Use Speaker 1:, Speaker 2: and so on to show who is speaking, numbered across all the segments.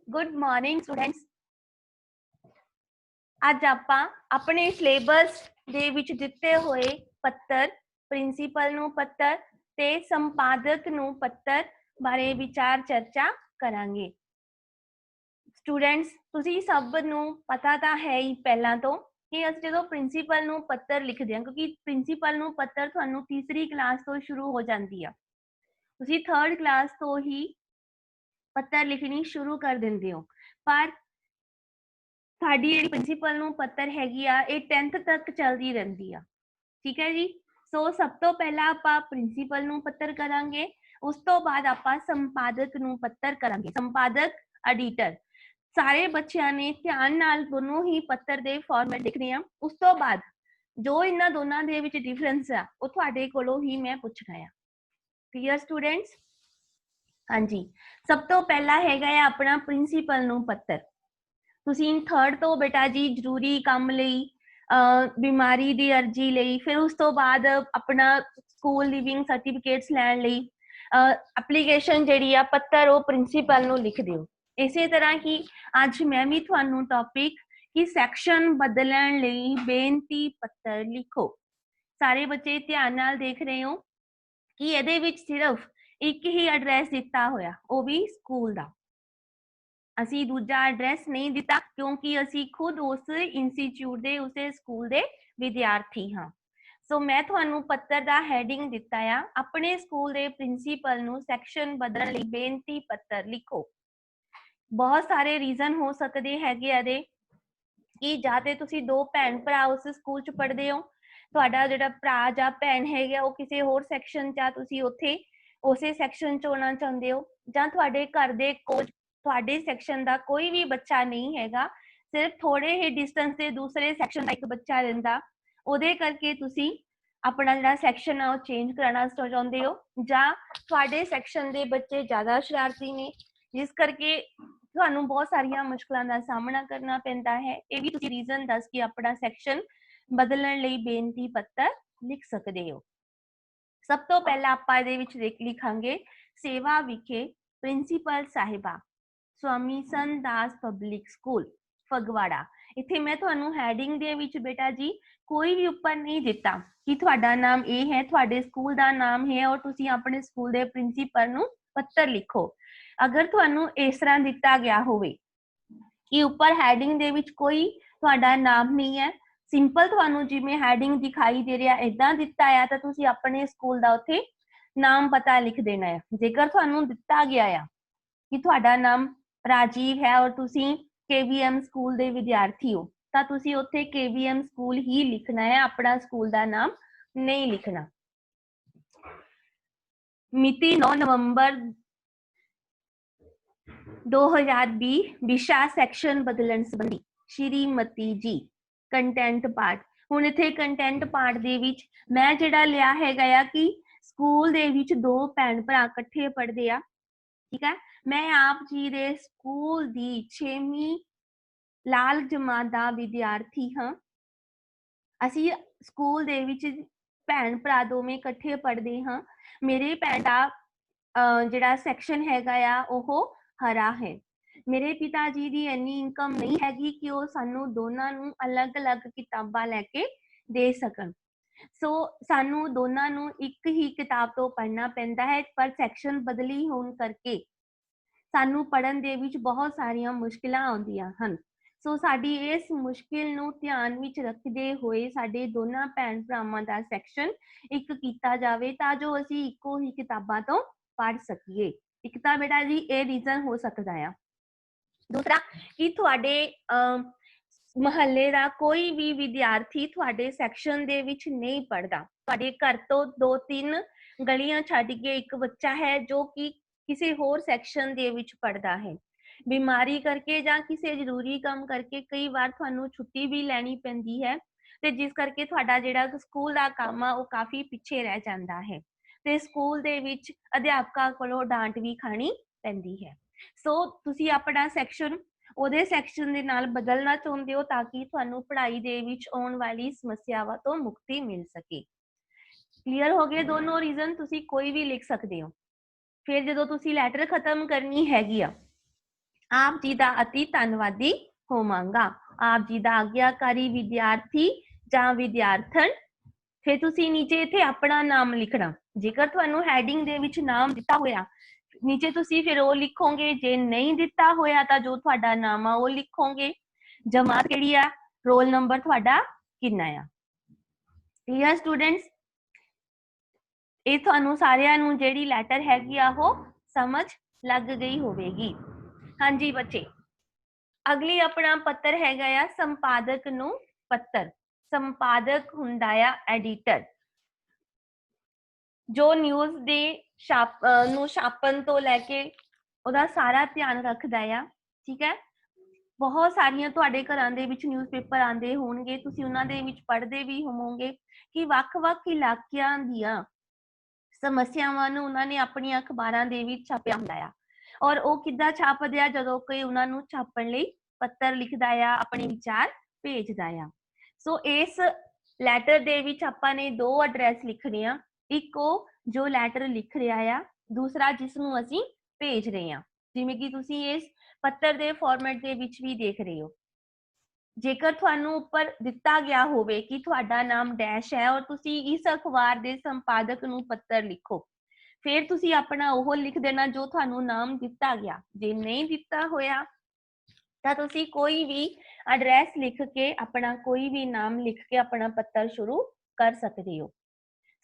Speaker 1: Good morning students. ਅੱਜ ਆਪਾਂ ਆਪਣੇ ਸਿਲੇਬਸ ਦੇ ਵਿੱਚ ਦਿੱਤੇ ਹੋਏ ਪੱਤਰ, ਪ੍ਰਿੰਸੀਪਲ ਨੂੰ ਪੱਤਰ ਤੇ ਸੰਪਾਦਕ ਨੂੰ ਪੱਤਰ ਬਾਰੇ ਵਿਚਾਰ ਚਰਚਾ ਕਰਾਂਗੇ। स्टूडेंट्स ਤੁਸੀਂ ਸਭ ਨੂੰ ਪਤਾ ਤਾਂ ਹੈ ਹੀ ਪਹਿਲਾਂ ਤੋਂ ਕਿ ਅਸੀਂ ਜਦੋਂ ਪ੍ਰਿੰਸੀਪਲ ਨੂੰ ਪੱਤਰ ਲਿਖਦੇ ਹਾਂ, ਕਿਉਂਕਿ ਪ੍ਰਿੰਸੀਪਲ ਨੂੰ ਪੱਤਰ ਤੁਹਾਨੂੰ ਤੀਸਰੀ ਕਲਾਸ ਤੋਂ ਸ਼ੁਰੂ ਹੋ ਜਾਂਦੀ ਆ। ਤੁਸੀਂ ਥਰਡ ਕਲਾਸ ਤੋਂ ਹੀ ਪੱਤਰ ਲਿਖਣੀ ਸ਼ੁਰੂ ਕਰ ਦਿੰਦੇ ਹੋ, ਪਰ ਸਾਡੀ ਜਿਹੜੀ ਪ੍ਰਿੰਸੀਪਲ ਨੂੰ ਪੱਤਰ ਹੈਗੀ ਆ ਇਹ 10th ਤੱਕ ਚੱਲਦੀ ਰਹਿੰਦੀ ਆ। ਠੀਕ ਹੈ ਜੀ। ਸੋ ਸਭ ਤੋਂ ਪਹਿਲਾਂ ਆਪਾਂ ਪ੍ਰਿੰਸੀਪਲ ਨੂੰ ਪੱਤਰ ਕਰਾਂਗੇ, ਉਸ ਤੋਂ ਬਾਅਦ ਆਪਾਂ ਸੰਪਾਦਕ ਨੂੰ ਪੱਤਰ ਕਰਾਂਗੇ। ਸੰਪਾਦਕ, ਐਡੀਟਰ, ਸਾਰੇ ਬੱਚਿਆਂ ਨੇ ਧਿਆਨ ਨਾਲ ਦੋਨੋਂ ਹੀ ਪੱਤਰ ਦੇ ਫਾਰਮੈਟ ਲਿਖਣੇ ਆ। ਉਸ ਤੋਂ ਬਾਅਦ ਜੋ ਇਹਨਾਂ ਦੋਨਾਂ ਦੇ ਵਿੱਚ ਡਿਫਰੈਂਸ ਆ ਉਹ ਤੁਹਾਡੇ ਕੋਲੋਂ ਹੀ ਮੈਂ ਪੁੱਛਣਾ ਆ। Clear students? ਹਾਂਜੀ, ਸਭ ਤੋਂ ਪਹਿਲਾਂ ਹੈਗਾ ਆ ਆਪਣਾ ਪ੍ਰਿੰਸੀਪਲ ਨੂੰ ਪੱਤਰ। ਤੁਸੀਂ ਥਰਡ ਤੋਂ ਬੇਟਾ ਜੀ ਜ਼ਰੂਰੀ ਕੰਮ ਲਈ, ਬਿਮਾਰੀ ਦੀ ਅਰਜੀ ਲਈ, ਫਿਰ ਉਸ ਤੋਂ ਬਾਅਦ ਆਪਣਾ ਸਕੂਲ ਲਿਵਿੰਗ ਸਰਟੀਫਿਕੇਟਸ ਲੈਣ ਲਈ ਐਪਲੀਕੇਸ਼ਨ ਜਿਹੜੀ ਆ ਪੱਤਰ ਉਹ ਪ੍ਰਿੰਸੀਪਲ ਨੂੰ ਲਿਖ ਦਿਓ। ਇਸੇ ਤਰ੍ਹਾਂ ਹੀ ਅੱਜ ਮੈਂ ਵੀ ਤੁਹਾਨੂੰ ਟੌਪਿਕ ਕਿ ਸੈਕਸ਼ਨ ਬਦਲਣ ਲਈ ਬੇਨਤੀ ਪੱਤਰ ਲਿਖੋ। ਸਾਰੇ ਬੱਚੇ ਧਿਆਨ ਨਾਲ ਦੇਖ ਰਹੇ ਹੋ ਕਿ ਇਹਦੇ ਵਿੱਚ ਸਿਰਫ ਇੱਕ ਹੀ ਐਡਰੈਸ ਦਿੱਤਾ ਹੋਇਆ, ਉਹ ਵੀ ਸਕੂਲ ਦਾ। ਅਸੀਂ ਦੂਜਾ ਐਡਰੈਸ ਨਹੀਂ ਦਿੱਤਾ ਕਿਉਂਕਿ ਅਸੀਂ ਖੁਦ ਉਸ ਇੰਸਟੀਚਿਊਟ ਦੇ, ਉਸੇ ਸਕੂਲ ਦੇ ਵਿਦਿਆਰਥੀ ਹਾਂ। ਸੋ ਮੈਂ ਤੁਹਾਨੂੰ ਪੱਤਰ ਦਾ ਹੈਡਿੰਗ ਦਿੱਤਾ ਆ, ਆਪਣੇ ਸਕੂਲ ਦੇ ਪ੍ਰਿੰਸੀਪਲ ਨੂੰ ਸੈਕਸ਼ਨ ਬਦਲਣ ਲਈ ਬੇਨਤੀ ਪੱਤਰ ਲਿਖੋ। ਬਹੁਤ ਸਾਰੇ ਰੀਜ਼ਨ ਹੋ ਸਕਦੇ ਹੈਗੇ ਇਹਦੇ ਕਿ ਜਾਂ ਤੇ ਤੁਸੀਂ ਦੋ ਭੈਣ ਭਰਾ ਉਸ ਸਕੂਲ 'ਚ ਪੜ੍ਹਦੇ ਹੋ, ਤੁਹਾਡਾ ਜਿਹੜਾ ਭਰਾ ਜਾਂ ਭੈਣ ਹੈਗਾ ਉਹ ਕਿਸੇ ਹੋਰ ਸੈਕਸ਼ਨ 'ਚ ਆ, ਤੁਸੀਂ ਉੱਥੇ ਉਸੇ ਸੈਕਸ਼ਨ 'ਚ ਹੋਣਾ ਚਾਹੁੰਦੇ ਹੋ, ਜਾਂ ਤੁਹਾਡੇ ਘਰ ਦੇ ਕੋਲ ਤੁਹਾਡੇ ਸੈਕਸ਼ਨ ਦਾ ਕੋਈ ਵੀ ਬੱਚਾ ਨਹੀਂ ਹੈਗਾ, ਸਿਰਫ ਥੋੜੇ ਹੀ ਡਿਸਟੈਂਸ ਤੇ ਦੂਸਰੇ ਸੈਕਸ਼ਨ ਦਾ ਇੱਕ ਬੱਚਾ ਰਹਿੰਦਾ, ਉਹਦੇ ਕਰਕੇ ਤੁਸੀਂ ਆਪਣਾ ਜਿਹੜਾ ਸੈਕਸ਼ਨ ਆ ਉਹ ਚੇਂਜ ਕਰਾਉਣਾ ਚਾਹੁੰਦੇ ਹੋ, ਜਾਂ ਤੁਹਾਡੇ ਸੈਕਸ਼ਨ ਦੇ ਬੱਚੇ ਜ਼ਿਆਦਾ ਸ਼ਰਾਰਤੀ ਨੇ ਜਿਸ ਕਰਕੇ ਤੁਹਾਨੂੰ ਬਹੁਤ ਸਾਰੀਆਂ ਮੁਸ਼ਕਲਾਂ ਦਾ ਸਾਹਮਣਾ ਕਰਨਾ ਪੈਂਦਾ ਹੈ। ਇਹ ਵੀ ਤੁਸੀਂ ਰੀਜ਼ਨ ਦੱਸ ਕੇ ਆਪਣਾ ਸੈਕਸ਼ਨ ਬਦਲਣ ਲਈ ਬੇਨਤੀ ਪੱਤਰ ਲਿਖ ਸਕਦੇ ਹੋ। ਸਭ ਤੋਂ ਪਹਿਲਾਂ ਆਪਾਂ ਇਹਦੇ ਵਿੱਚ ਲਿਖਾਂਗੇ ਸੇਵਾ ਵਿਖੇ ਪ੍ਰਿੰਸੀਪਲ ਸਾਹਿਬਾ, ਸਵਾਮੀ ਸੰਤ ਦਾਸ ਪਬਲਿਕ ਸਕੂਲ ਫਗਵਾੜਾ। ਇੱਥੇ ਮੈਂ ਤੁਹਾਨੂੰ ਹੈਡਿੰਗ ਦੇ ਵਿੱਚ ਬੇਟਾ ਜੀ ਕੋਈ ਵੀ ਉੱਪਰ ਨਹੀਂ ਦਿੱਤਾ ਕਿ ਤੁਹਾਡਾ ਨਾਮ ਇਹ ਹੈ, ਤੁਹਾਡੇ ਸਕੂਲ ਦਾ ਨਾਮ ਹੈ ਔਰ ਤੁਸੀਂ ਆਪਣੇ ਸਕੂਲ ਦੇ ਪ੍ਰਿੰਸੀਪਲ ਨੂੰ ਪੱਤਰ ਲਿਖੋ। ਅਗਰ ਤੁਹਾਨੂੰ ਇਸ ਤਰ੍ਹਾਂ ਦਿੱਤਾ ਗਿਆ ਹੋਵੇ ਕਿ ਉੱਪਰ ਹੈਡਿੰਗ ਦੇ ਵਿੱਚ ਕੋਈ ਤੁਹਾਡਾ ਨਾਮ ਨਹੀਂ ਹੈ, ਸਿੰਪਲ ਤੁਹਾਨੂੰ ਜਿਵੇਂ ਹੈਡਿੰਗ ਦਿਖਾਈ ਦੇ ਰਿਹਾ ਇਦਾਂ ਦਿੱਤਾ ਆ, ਤਾਂ ਤੁਸੀਂ ਆਪਣੇ ਸਕੂਲ ਦਾ ਉੱਥੇ ਨਾਮ ਪਤਾ ਲਿਖ ਦੇਣਾ ਹੈ। ਜੇਕਰ ਤੁਹਾਨੂੰ ਦਿੱਤਾ ਗਿਆ ਆ ਕਿ ਤੁਹਾਡਾ ਨਾਮ ਰਾਜੀਵ ਹੈ ਔਰ ਤੁਸੀਂ KVM ਸਕੂਲ ਦੇ ਵਿਦਿਆਰਥੀ ਹੋ, ਤਾਂ ਤੁਸੀਂ ਉੱਥੇ KVM ਸਕੂਲ ਹੀ ਲਿਖਣਾ ਹੈ, ਆਪਣਾ ਸਕੂਲ ਦਾ ਨਾਮ ਨਹੀਂ ਲਿਖਣਾ। ਮਿਤੀ 9 ਨਵੰਬਰ 2020 ਵਿਸ਼ਾ ਸੈਕਸ਼ਨ ਬਦਲਣ ਸੰਬੰਧੀ ਸ਼੍ਰੀਮਤੀ ਜੀ। ਕੰਟੈਂਟ ਪਾਰਟ, ਹੁਣ ਇੱਥੇ ਕੰਟੈਂਟ ਪਾਰਟ ਦੇ ਵਿੱਚ ਮੈਂ ਜਿਹੜਾ ਲਿਆ ਹੈਗਾ ਆ ਕਿ ਸਕੂਲ ਦੇ ਵਿੱਚ ਦੋ ਭੈਣ ਭਰਾ ਇਕੱਠੇ ਪੜ੍ਹਦੇ ਆ। ਠੀਕ ਹੈ, ਮੈਂ ਆਪ ਜੀ ਦੇ ਸਕੂਲ ਦੀ 6ਵੀਂ ਲਾਲ ਜਮਾਤ ਦਾ ਵਿਦਿਆਰਥੀ ਹਾਂ। ਅਸੀਂ ਸਕੂਲ ਦੇ ਵਿੱਚ ਭੈਣ ਭਰਾ ਦੋਵੇਂ ਇਕੱਠੇ ਪੜ੍ਹਦੇ ਹਾਂ। ਮੇਰੇ ਭੈਣ ਦਾ ਜਿਹੜਾ ਸੈਕਸ਼ਨ ਹੈਗਾ ਆ ਉਹ ਹਰਾ ਹੈ। ਮੇਰੇ ਪਿਤਾ ਜੀ ਦੀ ਇੰਨੀ ਇਨਕਮ ਨਹੀਂ ਹੈਗੀ ਕਿ ਉਹ ਸਾਨੂੰ ਦੋਨਾਂ ਨੂੰ ਅਲੱਗ-ਅਲੱਗ ਕਿਤਾਬਾਂ ਲੈ ਕੇ ਦੇ ਸਕਣ, ਸੋ ਸਾਨੂੰ ਦੋਨਾਂ ਨੂੰ ਇੱਕ ਹੀ ਕਿਤਾਬ ਤੋਂ ਪੜ੍ਹਨਾ ਪੈਂਦਾ ਹੈ, ਪਰ ਸੈਕਸ਼ਨ ਬਦਲੀ ਹੋਣ ਕਰਕੇ ਸਾਨੂੰ ਪੜ੍ਹਨ ਦੇ ਵਿੱਚ ਬਹੁਤ ਸਾਰੀਆਂ ਮੁਸ਼ਕਿਲਾਂ ਆਉਂਦੀਆਂ ਹਨ। ਸੋ ਸਾਡੀ ਇਸ ਮੁਸ਼ਕਿਲ ਨੂੰ ਧਿਆਨ ਵਿੱਚ ਰੱਖਦੇ ਹੋਏ ਸਾਡੇ ਦੋਨਾਂ ਭੈਣ ਭਰਾਵਾਂ ਦਾ ਸੈਕਸ਼ਨ ਇੱਕ ਕੀਤਾ ਜਾਵੇ ਤਾਂ ਜੋ ਅਸੀਂ ਇੱਕੋ ਹੀ ਕਿਤਾਬਾਂ ਤੋਂ ਪੜ੍ਹ ਸਕੀਏ। ਇੱਕ ਤਾਂ ਬੇਟਾ ਜੀ ਇਹ ਰੀਜ਼ਨ ਹੋ ਸਕਦਾ ਆ। ਦੂਸਰਾ ਕਿ ਤੁਹਾਡੇ ਮੁਹੱਲੇ ਦਾ ਕੋਈ ਵੀ ਵਿਦਿਆਰਥੀ ਤੁਹਾਡੇ ਸੈਕਸ਼ਨ ਦੇ ਵਿੱਚ ਨਹੀਂ ਪੜ੍ਹਦਾ, ਤੁਹਾਡੇ ਘਰ ਤੋਂ 2-3 ਗਲੀਆਂ ਛੱਡ ਕੇ ਇੱਕ ਬੱਚਾ ਹੈ ਜੋ ਕਿ ਕਿਸੇ ਹੋਰ ਸੈਕਸ਼ਨ ਦੇ ਵਿੱਚ ਪੜ੍ਹਦਾ ਹੈ। ਬਿਮਾਰੀ ਕਰਕੇ ਜਾਂ ਕਿਸੇ ਜ਼ਰੂਰੀ ਕੰਮ ਕਰਕੇ ਕਈ ਵਾਰ ਤੁਹਾਨੂੰ ਛੁੱਟੀ ਵੀ ਲੈਣੀ ਪੈਂਦੀ ਹੈ, ਤੇ ਜਿਸ ਕਰਕੇ ਤੁਹਾਡਾ ਜਿਹੜਾ ਸਕੂਲ ਦਾ ਕੰਮ ਆ ਉਹ ਕਾਫੀ ਪਿੱਛੇ ਰਹਿ ਜਾਂਦਾ ਹੈ, ਤੇ ਸਕੂਲ ਦੇ ਵਿੱਚ ਅਧਿਆਪਕਾਂ ਕੋਲੋਂ ਡਾਂਟ ਵੀ ਖਾਣੀ ਪੈਂਦੀ ਹੈ। ਸੋ ਤੁਸੀਂ ਆਪਣਾ ਸੈਕਸ਼ਨ ਉਹਦੇ ਸੈਕਸ਼ਨ ਦੇ ਨਾਲ ਬਦਲਣਾ ਚਾਹੁੰਦੇ ਹੋ ਤਾਂ ਕਿ ਤੁਹਾਨੂੰ ਪੜ੍ਹਾਈ ਦੇ ਵਿੱਚ ਆਉਣ ਵਾਲੀ ਸਮੱਸਿਆਵਾਂ ਤੋਂ ਮੁਕਤੀ ਮਿਲ ਸਕੇ। ਕਲੀਅਰ ਹੋ ਗਏ ਦੋਨੋਂ ਰੀਜ਼ਨ? ਤੁਸੀਂ ਕੋਈ ਵੀ ਲਿਖ ਸਕਦੇ ਹੋ। ਫਿਰ ਜਦੋਂ ਤੁਸੀਂ ਲੈਟਰ ਖਤਮ ਕਰਨੀ ਹੈਗੀ ਆ ਆਪ ਜੀ ਦਾ ਅਤੀ ਧੰਨਵਾਦੀ ਹੋਵਾਂਗਾ। ਆਪ ਜੀ ਦਾ ਆਗਿਆਕਾਰੀ ਵਿਦਿਆਰਥੀ ਜਾਂ ਵਿਦਿਆਰਥਣ। ਫਿਰ ਤੁਸੀਂ ਨੀਚੇ ਇੱਥੇ ਆਪਣਾ ਨਾਮ ਲਿਖਣਾ। ਜੇਕਰ ਤੁਹਾਨੂੰ ਹੈਡਿੰਗ ਦੇ ਵਿੱਚ ਨਾਮ ਦਿੱਤਾ ਹੋਇਆ ਨੀਚੇ ਤੁਸੀਂ ਫਿਰ ਉਹ ਲਿਖੋਗੇ, ਜੇ ਨਹੀਂ ਦਿੱਤਾ ਹੋਇਆ ਤਾਂ ਜੋ ਤੁਹਾਡਾ ਨਾਮ ਆ ਉਹ ਲਿਖੋਗੇ। ਜਮਾਤ ਕਿਹੜੀ ਆ, ਰੋਲ ਨੰਬਰ ਤੁਹਾਡਾ ਕਿੰਨਾ ਆ। ਕਲੀਅਰ ਸਟੂਡੈਂਟਸ, ਇਹ ਤੁਹਾਨੂੰ ਸਾਰਿਆਂ ਨੂੰ ਜਿਹੜੀ ਲੈਟਰ ਹੈਗੀ ਆ ਉਹ ਸਮਝ ਲੱਗ ਗਈ ਹੋਵੇਗੀ। ਹਾਂਜੀ ਬੱਚੇ, ਅਗਲੀ ਆਪਣਾ ਪੱਤਰ ਹੈਗਾ ਆ ਸੰਪਾਦਕ ਨੂੰ ਪੱਤਰ। ਸੰਪਾਦਕ ਹੁੰਦਾ ਆ ਐਡੀਟਰ, ਜੋ ਨਿਊਜ਼ ਦੇ ਨੂੰ ਛਾਪਣ ਤੋਂ ਲੈ ਕੇ ਉਹਦਾ ਸਾਰਾ ਧਿਆਨ ਰੱਖਦਾ ਆ। ਠੀਕ ਹੈ, ਬਹੁਤ ਸਾਰੀਆਂ ਤੁਹਾਡੇ ਘਰਾਂ ਦੇ ਵਿੱਚ ਨਿਊਜ਼ਪੇਪਰ ਆਉਂਦੇ ਹੋਣਗੇ, ਤੁਸੀਂ ਉਹਨਾਂ ਦੇ ਵਿੱਚ ਪੜ੍ਹਦੇ ਵੀ ਹੋਵੋਗੇ ਕਿ ਵੱਖ-ਵੱਖ ਇਲਾਕਿਆਂ ਦੀਆਂ ਸਮੱਸਿਆਵਾਂ ਨੂੰ ਉਹਨਾਂ ਨੇ ਆਪਣੀਆਂ ਅਖਬਾਰਾਂ ਦੇ ਵਿੱਚ ਛਾਪਿਆ ਹੁੰਦਾ ਆ। ਔਰ ਉਹ ਕਿੱਦਾਂ ਛਾਪਦੇ ਆ, ਜਦੋਂ ਕੋਈ ਉਹਨਾਂ ਨੂੰ ਛਾਪਣ ਲਈ ਪੱਤਰ ਲਿਖਦਾ ਆ, ਆਪਣੇ ਵਿਚਾਰ ਭੇਜਦਾ ਆ। ਸੋ ਇਸ ਲੈਟਰ ਦੇ ਵਿੱਚ ਆਪਾਂ ਨੇ ਦੋ ਐਡਰੈਸ ਲਿਖਣੇ ਆ, ਇੱਕ ਉਹ ਜੋ ਲੈਟਰ ਲਿਖ ਰਿਹਾ ਆ, ਦੂਸਰਾ ਜਿਸ ਨੂੰ ਅਸੀਂ ਭੇਜ ਰਹੇ ਆ। ਜਿਵੇਂ ਕਿ ਤੁਸੀਂ ਇਸ ਪੱਤਰ ਦੇ ਫਾਰਮੈਟ ਦੇ ਵਿੱਚ ਵੀ ਦੇਖ ਰਹੇ ਹੋ। ਜੇਕਰ ਤੁਹਾਨੂੰ ਉੱਪਰ ਦਿੱਤਾ ਗਿਆ ਹੋਵੇ ਕਿ ਤੁਹਾਡਾ ਨਾਮ ਡੈਸ਼ ਹੈ ਔਰ ਤੁਸੀਂ ਇਸ ਅਖਬਾਰ ਦੇ ਸੰਪਾਦਕ ਨੂੰ ਪੱਤਰ ਲਿਖੋ, ਫਿਰ ਤੁਸੀਂ ਆਪਣਾ ਉਹ ਲਿਖ ਦੇਣਾ ਜੋ ਤੁਹਾਨੂੰ ਨਾਮ ਦਿੱਤਾ ਗਿਆ। ਜੇ ਨਹੀਂ ਦਿੱਤਾ ਹੋਇਆ ਤਾਂ ਤੁਸੀਂ ਕੋਈ ਵੀ ਐਡਰੈਸ ਲਿਖ ਕੇ ਆਪਣਾ ਕੋਈ ਵੀ ਨਾਮ ਲਿਖ ਕੇ ਆਪਣਾ ਪੱਤਰ ਸ਼ੁਰੂ ਕਰ ਸਕਦੇ ਹੋ।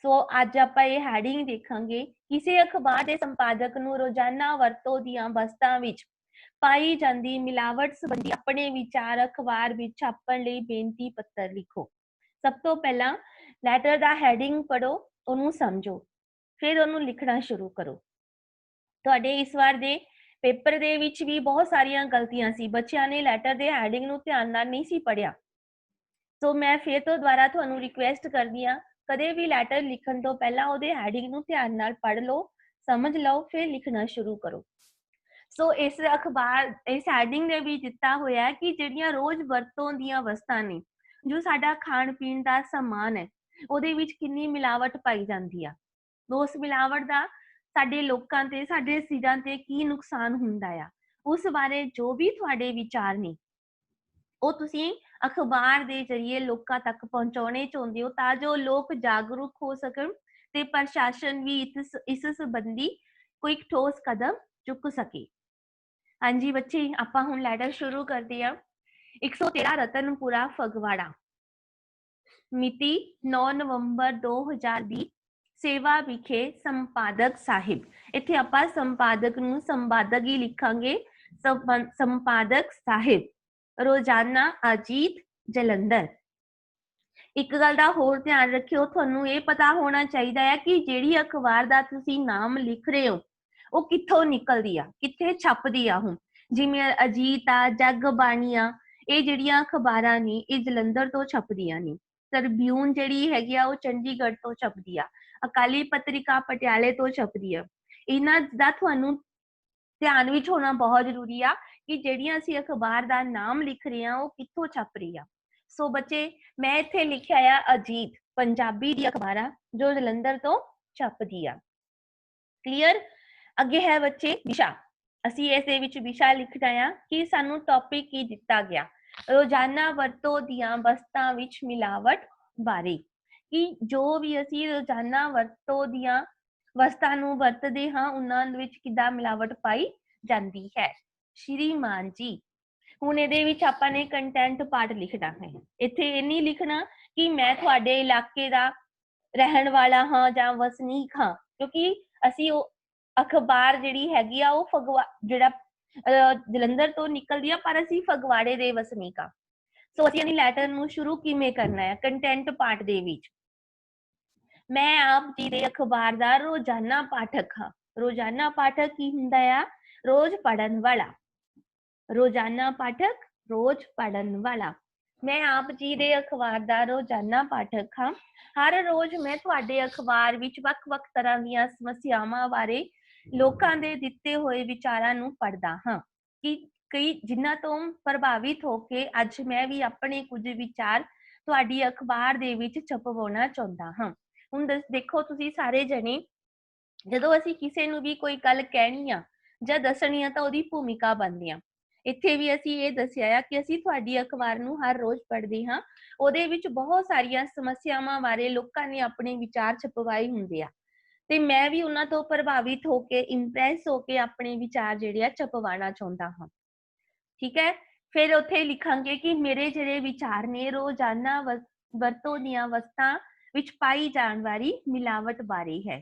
Speaker 1: ਸੋ ਅੱਜ ਆਪਾਂ ਇਹ ਹੈਡਿੰਗ ਦੇਖਾਂਗੇ, ਕਿਸੇ ਅਖਬਾਰ ਦੇ ਸੰਪਾਦਕ ਨੂੰ ਰੋਜ਼ਾਨਾ ਵਰਤੋਂ ਦੀਆਂ ਵਸਤਾਂ ਵਿੱਚ ਪਾਈ ਜਾਂਦੀ ਮਿਲਾਵਟ ਸੰਬੰਧੀ ਆਪਣੇ ਵਿਚਾਰ ਅਖਬਾਰ ਵਿੱਚ ਛਾਪਣ ਲਈ ਬੇਨਤੀ ਪੱਤਰ ਲਿਖੋ। ਸਭ ਤੋਂ ਪਹਿਲਾਂ ਲੈਟਰ ਦਾ ਹੈਡਿੰਗ ਪੜੋ, ਉਹਨੂੰ ਸਮਝੋ, ਫਿਰ ਉਹਨੂੰ ਲਿਖਣਾ ਸ਼ੁਰੂ ਕਰੋ। ਤੁਹਾਡੇ ਇਸ ਵਾਰ ਦੇ ਪੇਪਰ ਦੇ ਵਿੱਚ ਵੀ ਬਹੁਤ ਸਾਰੀਆਂ ਗਲਤੀਆਂ ਸੀ, ਬੱਚਿਆਂ ਨੇ ਲੈਟਰ ਦੇ ਹੈਡਿੰਗ ਨੂੰ ਧਿਆਨ ਨਾਲ ਨਹੀਂ ਸੀ ਪੜਿਆ। ਸੋ ਮੈਂ ਫਿਰ ਤੋਂ ਦੁਬਾਰਾ ਤੁਹਾਨੂੰ ਰਿਕੁਐਸਟ ਕਰਦੀ ਹਾਂ, ਕਦੇ ਵੀ ਲੈਟਰ ਲਿਖਣ ਤੋਂ ਪਹਿਲਾਂ ਉਹਦੇ ਹੈਡਿੰਗ ਨੂੰ ਧਿਆਨ ਨਾਲ ਪੜ੍ਹ ਲਓ, ਸਮਝ ਲਓ, ਫਿਰ ਲਿਖਣਾ ਸ਼ੁਰੂ ਕਰੋ। ਸੋ ਇਸ ਅਖਬਾਰ ਇਸ ਹੈਡਿੰਗ ਦੇ ਵਿੱਚ ਦਿੱਤਾ ਹੋਇਆ ਕਿ ਜਿਹੜੀਆਂ ਰੋਜ਼ ਵਰਤੋਂ ਦੀਆਂ ਵਸਤਾਂ ਨੇ, ਜੋ ਸਾਡਾ ਖਾਣ ਪੀਣ ਦਾ ਸਮਾਨ ਹੈ, ਉਹਦੇ ਵਿੱਚ ਕਿੰਨੀ ਮਿਲਾਵਟ ਪਾਈ ਜਾਂਦੀ ਆ, ਉਸ ਮਿਲਾਵਟ ਦਾ ਸਾਡੇ ਲੋਕਾਂ ਤੇ, ਸਾਡੇ ਸਿਰਾਂ ਤੇ ਕੀ ਨੁਕਸਾਨ ਹੁੰਦਾ ਆ, ਉਸ ਬਾਰੇ ਜੋ ਵੀ ਤੁਹਾਡੇ ਵਿਚਾਰ ਨੇ ਉਹ ਤੁਸੀਂ ਅਖਬਾਰ ਦੇ ਜ਼ਰੀਏ ਲੋਕਾਂ ਤੱਕ ਪਹੁੰਚਾਉਣੇ ਚਾਹੁੰਦੇ ਹੋ, ਤਾਂ ਜੋ ਲੋਕ ਜਾਗਰੂਕ ਹੋ ਸਕਣ ਤੇ ਪ੍ਰਸ਼ਾਸਨ ਵੀ ਇਸ ਸੰਬੰਧੀ ਕੋਈ ਠੋਸ ਕਦਮ ਚੁੱਕ ਸਕੇ। ਹਾਂਜੀ ਬੱਚੇ, ਆਪਾਂ ਹੁਣ ਲੈਟਰ ਸ਼ੁਰੂ ਕਰਦੇ ਹਾਂ। 113 ਰਤਨਪੁਰਾ ਫਗਵਾੜਾ, ਮਿਤੀ 9 ਨਵੰਬਰ 2020, ਸੇਵਾ ਵਿਖੇ ਸੰਪਾਦਕ ਸਾਹਿਬ। ਇੱਥੇ ਆਪਾਂ ਸੰਪਾਦਕ ਨੂੰ ਸੰਪਾਦਕ ਹੀ ਲਿਖਾਂਗੇ, ਸੰਪਾਦਕ ਸਾਹਿਬ, ਰੋਜ਼ਾਨਾ ਅਜੀਤ ਜਲੰਧਰ। ਇੱਕ ਗੱਲ ਦਾ ਹੋਰ ਧਿਆਨ ਰੱਖਿਓ, ਤੁਹਾਨੂੰ ਇਹ ਪਤਾ ਹੋਣਾ ਚਾਹੀਦਾ ਹੈ ਕਿ ਜਿਹੜੀ ਅਖਬਾਰ ਦਾ ਤੁਸੀਂ ਨਾਮ ਲਿਖ ਰਹੇ ਹੋ ਉਹ ਕਿੱਥੋਂ ਨਿਕਲਦੀ ਆ, ਕਿੱਥੇ ਛਪਦੀ ਆ। ਹੁਣ ਜਿਵੇਂ ਅਜੀਤ ਆ, ਜਗਬਾਣੀ ਆ, ਇਹ ਜਿਹੜੀਆਂ ਅਖਬਾਰਾਂ ਨੇ ਇਹ ਜਲੰਧਰ ਤੋਂ ਛਪਦੀਆਂ ਨੇ। ਟ੍ਰਿਬਿਊਨ ਜਿਹੜੀ ਹੈਗੀ ਆ ਉਹ ਚੰਡੀਗੜ੍ਹ ਤੋਂ ਛਪਦੀ ਆ। ਅਕਾਲੀ ਪੱਤਰਿਕਾ ਪਟਿਆਲੇ ਤੋਂ ਛਪਦੀ ਆ। ਇਹਨਾਂ ਦਾ ਤੁਹਾਨੂੰ ਧਿਆਨ ਵਿੱਚ ਹੋਣਾ ਬਹੁਤ ਜ਼ਰੂਰੀ ਆ ਕਿ ਜਿਹੜੀਆਂ ਅਸੀਂ ਅਖਬਾਰ ਦਾ ਨਾਮ ਲਿਖ ਰਹੇ ਹਾਂ ਉਹ ਕਿੱਥੋਂ ਛਪ ਰਹੀ ਆ। ਸੋ ਬੱਚੇ, ਮੈਂ ਇੱਥੇ ਲਿਖਿਆ ਆ ਅਜੀਤ, ਪੰਜਾਬੀ ਦੀ ਅਖਬਾਰ ਆ ਜੋ ਜਲੰਧਰ ਤੋਂ ਛਪਦੀ ਆ। ਕਲੀਅਰ? ਅੱਗੇ ਹੈ ਬੱਚੇ ਵਿਸ਼ਾ। ਅਸੀਂ ਇਸ ਦੇ ਵਿੱਚ ਵਿਸ਼ਾ ਲਿਖਣਾ ਆ ਕਿ ਸਾਨੂੰ ਟੌਪਿਕ ਕੀ ਦਿੱਤਾ ਗਿਆ, ਰੋਜ਼ਾਨਾ ਵਰਤੋਂ ਦੀਆਂ ਵਸਤਾਂ ਵਿੱਚ ਮਿਲਾਵਟ ਬਾਰੇ, ਕਿ ਜੋ ਵੀ ਅਸੀਂ ਰੋਜ਼ਾਨਾ ਵਰਤੋਂ ਦੀਆਂ ਵਸਤਾਂ ਨੂੰ ਵਰਤਦੇ ਹਾਂ ਉਹਨਾਂ ਵਿੱਚ ਕਿੱਦਾਂ ਮਿਲਾਵਟ ਪਾਈ ਜਾਂਦੀ ਹੈ। ਸ਼੍ਰੀਮਾਨ ਜੀ, ਹੁਣ ਇਹਦੇ ਵਿੱਚ ਆਪਾਂ ਨੇ ਕੰਟੈਂਟ ਪਾਰਟ ਲਿਖਣਾ ਹੈ। ਇੱਥੇ ਇਹ ਨਹੀਂ ਲਿਖਣਾ ਕਿ ਮੈਂ ਤੁਹਾਡੇ ਇਲਾਕੇ ਦਾ ਰਹਿਣ ਵਾਲਾ ਹਾਂ ਜਾਂ ਵਸਨੀਕ ਹਾਂ, ਕਿਉਂਕਿ ਅਸੀਂ ਉਹ ਅਖਬਾਰ ਜਿਹੜੀ ਹੈਗੀ ਆ ਉਹ ਜਿਹੜਾ ਜਲੰਧਰ ਤੋਂ ਨਿਕਲਦੀ ਆ, ਪਰ ਅਸੀਂ ਫਗਵਾੜੇ ਦੇ ਵਸਨੀਕ ਆ। ਸੋ ਅਸੀਂ ਲੈਟਰ ਨੂੰ ਸ਼ੁਰੂ ਕਿਵੇਂ ਕਰਨਾ ਹੈ? ਕੰਟੈਂਟ ਪਾਰਟ ਦੇ ਵਿੱਚ ਮੈਂ ਆਪ ਜੀ ਦੇ ਅਖਬਾਰ ਦਾ ਰੋਜ਼ਾਨਾ ਪਾਠਕ ਹਾਂ। ਰੋਜ਼ਾਨਾ ਪਾਠਕ ਕੀ ਹੁੰਦਾ ਆ? ਰੋਜ਼ ਪੜ੍ਹਨ ਵਾਲਾ। ਰੋਜ਼ਾਨਾ ਪਾਠਕ, ਰੋਜ਼ ਪੜ੍ਹਨ ਵਾਲਾ। ਮੈਂ ਆਪ ਜੀ ਦੇ ਅਖਬਾਰ ਦਾ ਰੋਜ਼ਾਨਾ ਪਾਠਕ ਹਾਂ। ਹਰ ਰੋਜ਼ ਮੈਂ ਤੁਹਾਡੇ ਅਖਬਾਰ ਵਿੱਚ ਵੱਖ-ਵੱਖ ਤਰ੍ਹਾਂ ਦੀਆਂ ਸਮੱਸਿਆਵਾਂ ਬਾਰੇ ਲੋਕਾਂ ਦੇ ਦਿੱਤੇ ਹੋਏ ਵਿਚਾਰਾਂ ਨੂੰ ਪੜ੍ਹਦਾ ਹਾਂ, ਕਿ ਕਈ ਜਿਨ੍ਹਾਂ ਤੋਂ ਪ੍ਰਭਾਵਿਤ ਹੋ ਕੇ ਅੱਜ ਮੈਂ ਵੀ ਆਪਣੇ ਕੁਝ ਵਿਚਾਰ ਤੁਹਾਡੀ ਅਖਬਾਰ ਦੇ ਵਿੱਚ ਛਪਵਾਉਣਾ ਚਾਹੁੰਦਾ ਹਾਂ। ਹੁਣ ਦੇਖੋ ਤੁਸੀਂ ਸਾਰੇ ਜਣੇ, ਜਦੋਂ ਅਸੀਂ ਕਿਸੇ ਨੂੰ ਵੀ ਕੋਈ ਗੱਲ ਕਹਿਣੀ ਆ ਜਾਂ ਦੱਸਣੀ ਆ ਤਾਂ ਉਹਦੀ ਭੂਮਿਕਾ ਬਣਦੀ ਆ। ਇੱਥੇ ਵੀ ਅਸੀਂ ਇਹ ਦੱਸਿਆ ਆ ਕਿ ਅਸੀਂ ਤੁਹਾਡੀ ਅਖਬਾਰ ਨੂੰ ਹਰ ਰੋਜ਼ ਪੜ੍ਹਦੇ ਹਾਂ। ਉਹਦੇ ਵਿੱਚ ਬਹੁਤ ਸਾਰੀਆਂ ਸਮੱਸਿਆਵਾਂ ਬਾਰੇ ਲੋਕਾਂ ਨੇ ਆਪਣੇ ਵਿਚਾਰ ਛਪਵਾਏ ਹੁੰਦੇ ਆ ਤੇ ਮੈਂ ਵੀ ਉਹਨਾਂ ਤੋਂ ਪ੍ਰਭਾਵਿਤ ਹੋ ਕੇ ਇੰਪ੍ਰੈਸ ਹੋ ਕੇ ਆਪਣੇ ਵਿਚਾਰ ਜਿਹੜੇ ਆ ਛਪਵਾਉਣਾ ਚਾਹੁੰਦਾ ਹਾਂ। ਠੀਕ ਹੈ, ਫਿਰ ਉੱਥੇ ਲਿਖਾਂਗੇ ਕਿ ਮੇਰੇ ਜਿਹੜੇ ਵਿਚਾਰ ਨੇ ਰੋਜ਼ਾਨਾ ਵਰਤੋਂ ਦੀਆਂ ਵਸਤਾਂ ਵਿੱਚ ਪਾਈ ਜਾਣ ਵਾਲੀ ਮਿਲਾਵਟ ਬਾਰੇ ਹੈ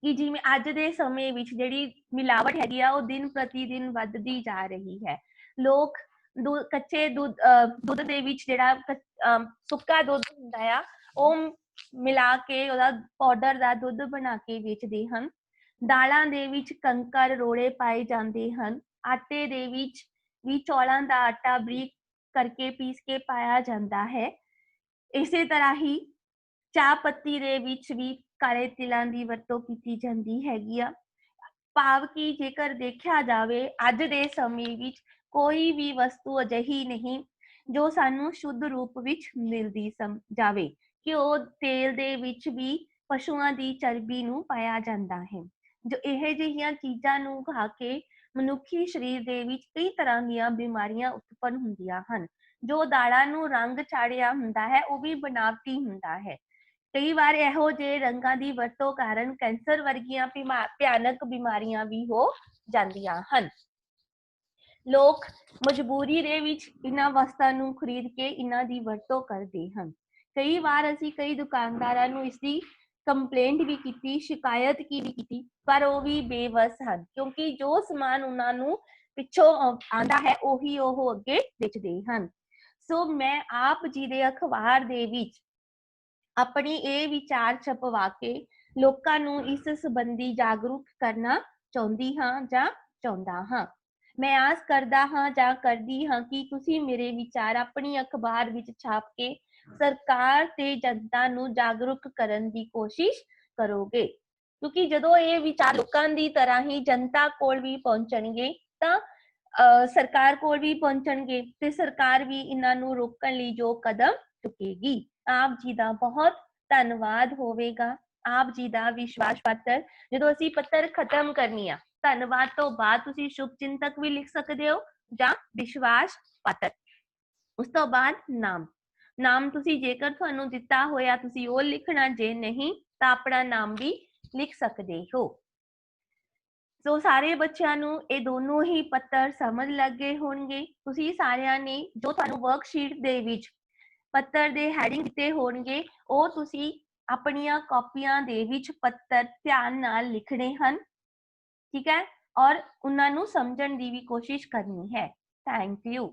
Speaker 1: ਕਿ ਜਿਵੇਂ ਅੱਜ ਦੇ ਸਮੇਂ ਵਿੱਚ ਜਿਹੜੀ ਮਿਲਾਵਟ ਹੈਗੀ ਆ ਉਹ ਦਿਨ ਪ੍ਰਤੀ ਦਿਨ ਵੱਧਦੀ ਜਾ ਰਹੀ ਹੈ। ਲੋਕ ਕੱਚੇ ਦੁੱਧ ਦੇ ਵਿੱਚ ਜਿਹੜਾ ਸੁੱਕਾ ਦੁੱਧ ਹੁੰਦਾ ਆ ਉਹ ਮਿਲਾ ਕੇ ਉਹਦਾ ਪਾਊਡਰ ਦਾ ਦੁੱਧ ਬਣਾ ਕੇ ਵੇਚਦੇ ਹਨ। ਦਾਲਾਂ ਦੇ ਵਿੱਚ ਕੰਕਰ ਰੋੜੇ ਪਾਏ ਜਾਂਦੇ ਹਨ। ਆਟੇ ਦੇ ਵਿੱਚ ਵੀ ਚੌਲਾਂ ਦਾ ਆਟਾ ਬਰੀਕ ਕਰਕੇ ਪੀਸ ਕੇ ਪਾਇਆ ਜਾਂਦਾ ਹੈ। ਇਸੇ ਤਰ੍ਹਾਂ ਹੀ ਚਾਹ ਪੱਤੀ ਦੇ ਵਿੱਚ ਵੀ ਕਾਲੇ ਤਿਲਾਂ ਦੀ ਵਰਤੋਂ ਕੀਤੀ ਜਾਂਦੀ ਹੈਗੀ ਆ। ਭਾਵ ਕਿ ਜੇਕਰ ਦੇਖਿਆ ਜਾਵੇ ਅੱਜ ਦੇ ਸਮੇਂ ਵਿੱਚ ਕੋਈ ਵੀ ਵਸਤੂ ਅਜਿਹੀ ਨਹੀਂ ਜੋ ਸਾਨੂੰ ਸ਼ੁੱਧ ਰੂਪ ਵਿੱਚ ਮਿਲਦੀ ਜਾਵੇ ਕਿ ਉਹ ਤੇਲ ਦੇ ਵਿੱਚ ਵੀ ਪਸ਼ੂਆਂ ਦੀ ਚਰਬੀ ਨੂੰ ਪਾਇਆ ਜਾਂਦਾ ਹੈ। ਜੋ ਇਹ ਜਿਹੀਆਂ ਚੀਜ਼ਾਂ ਨੂੰ ਖਾ ਕੇ ਮਨੁੱਖੀ ਸਰੀਰ ਦੇ ਵਿੱਚ ਕਈ ਤਰ੍ਹਾਂ ਦੀਆਂ ਬਿਮਾਰੀਆਂ ਉਤਪੰਨ ਹੁੰਦੀਆਂ ਹਨ। ਜੋ ਦਾਲਾਂ ਨੂੰ ਰੰਗ ਚਾੜਿਆ ਹੁੰਦਾ ਹੈ ਉਹ ਵੀ ਬਨਾਵਟੀ ਹੁੰਦਾ ਹੈ। ਕਈ ਵਾਰ ਇਹੋ ਜਿਹੇ ਰੰਗਾਂ ਦੀ ਵਰਤੋਂ ਕਾਰਨ ਕੈਂਸਰ ਵਰਗੀਆਂ ਭਿਆਨਕ ਬਿਮਾਰੀਆਂ ਵੀ ਹੋ ਜਾਂਦੀਆਂ ਹਨ। ਲੋਕ ਮਜਬੂਰੀ ਦੇ ਵਿੱਚ ਇਹਨਾਂ ਵਸਤਾਂ ਨੂੰ ਖਰੀਦ ਕੇ ਇਹਨਾਂ ਦੀ ਵਰਤੋਂ ਕਰਦੇ ਹਨ। ਕਈ ਵਾਰ ਅਸੀਂ ਕਈ ਦੁਕਾਨਦਾਰਾਂ ਨੂੰ ਇਸਦੀ ਕੰਪਲੇਂਟ ਵੀ ਕੀਤੀ, ਸ਼ਿਕਾਇਤ ਵੀ ਕੀਤੀ, ਪਰ ਉਹ ਵੀ ਬੇਵਸ ਹਨ ਕਿਉਂਕਿ ਜੋ ਸਮਾਨ ਉਹਨਾਂ ਨੂੰ ਪਿੱਛੋਂ ਆਉਂਦਾ ਹੈ ਉਹੀ ਉਹ ਅੱਗੇ ਵੇਚਦੇ ਹਨ। ਸੋ ਮੈਂ ਆਪ ਜੀ ਦੇ ਅਖਬਾਰ ਦੇ ਵਿੱਚ ਆਪਣੀ ਇਹ ਵਿਚਾਰ ਛਪਵਾ ਕੇ ਲੋਕਾਂ ਨੂੰ ਇਸ ਸੰਬੰਧੀ ਜਾਗਰੂਕ ਕਰਨਾ ਚਾਹੁੰਦੀ ਹਾਂ ਜਾਂ ਚਾਹੁੰਦਾ ਹਾਂ। ਮੈਂ ਆਸ ਕਰਦਾ ਹਾਂ ਜਾਂ ਕਰਦੀ ਹਾਂ ਕਿ ਤੁਸੀਂ ਮੇਰੇ ਵਿਚਾਰ ਆਪਣੀ ਅਖਬਾਰ ਵਿੱਚ ਛਾਪ ਕੇ ਸਰਕਾਰ ਤੇ ਜਨਤਾ ਨੂੰ ਜਾਗਰੂਕ ਕਰਨ ਦੀ ਕੋਸ਼ਿਸ਼ ਕਰੋਗੇ ਕਿਉਂਕਿ ਜਦੋਂ ਇਹ ਵਿਚਾਰ ਲੋਕਾਂ ਦੀ ਤਰ੍ਹਾਂ ਹੀ ਜਨਤਾ ਕੋਲ ਵੀ ਪਹੁੰਚਣਗੇ ਤਾਂ ਸਰਕਾਰ ਕੋਲ ਵੀ ਪਹੁੰਚਣਗੇ ਤੇ ਸਰਕਾਰ ਵੀ ਇਹਨਾਂ ਨੂੰ ਰੋਕਣ ਲਈ ਜੋ ਕਦਮ ਚੁੱਕੇਗੀ। ਆਪ ਜੀ ਦਾ ਬਹੁਤ ਧੰਨਵਾਦ ਹੋਵੇਗਾ। ਆਪ ਜੀ ਦਾ ਵਿਸ਼ਵਾਸ ਪੱਤਰ ਜਦੋਂ ਅਸੀਂ ਪੱਤਰ ਖਤਮ ਕਰਨੀ ਆ ਧੰਨਵਾਦ ਤੋਂ ਬਾਅਦ ਤੁਸੀਂ ਸ਼ੁਭ ਚਿੰਤਕ ਵੀ ਲਿਖ ਸਕਦੇ ਹੋ ਜਾਂ ਵਿਸ਼ਵਾਸ ਪੱਤਰ। ਉਸ ਤੋਂ ਬਾਅਦ ਨਾਮ ਤੁਸੀਂ ਜੇਕਰ ਤੁਹਾਨੂੰ ਦਿੱਤਾ ਹੋਇਆ ਤੁਸੀਂ ਉਹ ਲਿਖਣਾ, ਜੇ ਨਹੀਂ ਤਾਂ ਆਪਣਾ ਨਾਮ ਵੀ ਲਿਖ ਸਕਦੇ ਹੋ। ਸੋ ਸਾਰੇ ਬੱਚਿਆਂ ਨੂੰ ਇਹ ਦੋਨੋਂ ਹੀ ਪੱਤਰ ਸਮਝ ਲੱਗੇ ਹੋਣਗੇ। ਤੁਸੀਂ ਸਾਰਿਆਂ ਨੇ ਜੋ ਤੁਹਾਨੂੰ ਵਰਕਸ਼ੀਟ ਦੇ ਵਿੱਚ ਪੱਤਰ ਦੇ ਹੈਡਿੰਗ ਦਿੱਤੇ ਹੋਣਗੇ ਉਹ ਤੁਸੀਂ ਆਪਣੀਆਂ ਕਾਪੀਆਂ ਦੇ ਵਿੱਚ ਪੱਤਰ ਧਿਆਨ ਨਾਲ ਲਿਖਣੇ ਹਨ। ਠੀਕ ਹੈ, ਔਰ ਉਹਨਾਂ ਨੂੰ ਸਮਝਣ ਦੀ ਵੀ ਕੋਸ਼ਿਸ਼ ਕਰਨੀ ਹੈ। Thank you.